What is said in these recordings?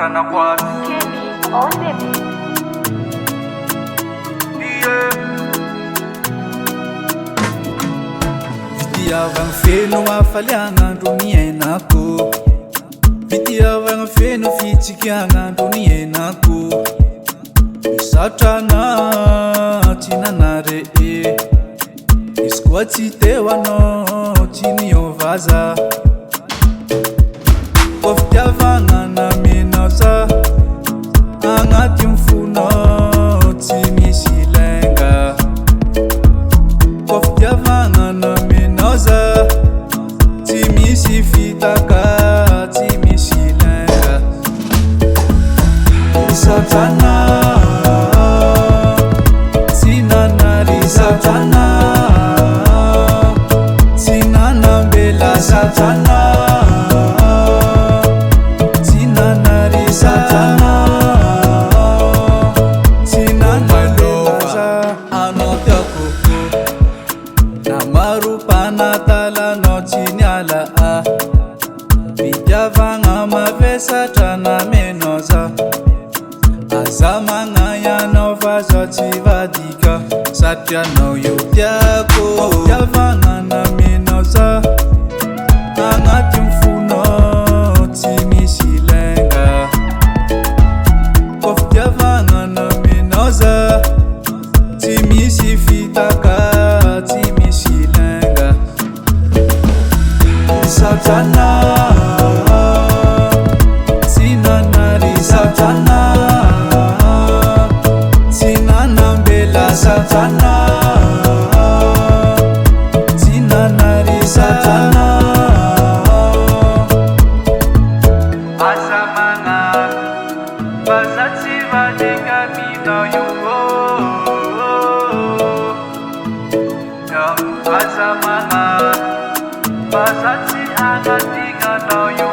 Kimmy on the beat. Vitiavagna feno afaliagna andro miainako, vitiavagna feno fitsikiagna andro niainako. Misaotrana tsy nanare izy koa tsy teo anao tsy niova za. Koa fitiavagna namenao za agnaty mifonao tsy misy lainga. Koa fitiavagna namenao za tsy misy fitaka tsy misy lainga. Misaotrana tsy nanary saotrana tsy nanambela saotrana tsy nanary saotrana tsy nanambela za. Anao tiakoko namarom-panatalanao tsy niala fitiavagna mavesatra namenao za. Aza magnay anao fa zaho tsy vadika satria anao io tiako. Fitiavagna namenao za agnaty mifonao tsy misy lainga. Koa fitiavagna namenao za tsy misy fitaka tsy misy lainga. Saotrana tsy nanary saotrana tsy nanambela saotrana tsy nanary saotrana. Asa magnano fa za tsy vadika aminao io. Asa magnano fa za tsy agnatinanao io.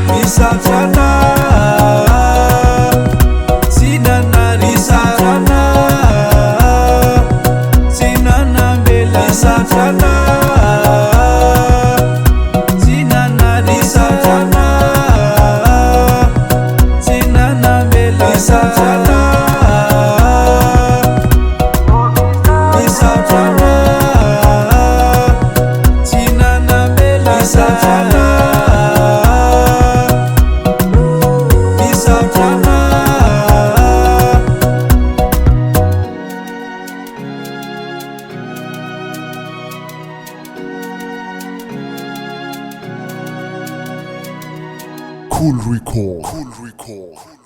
Misaotrana tsy nanary saotrana tsy nanambela saotrana tsy nanary saotrana tsy nanambela saotrana. Misaotrana tsy nanambela saotrana. Cool Record.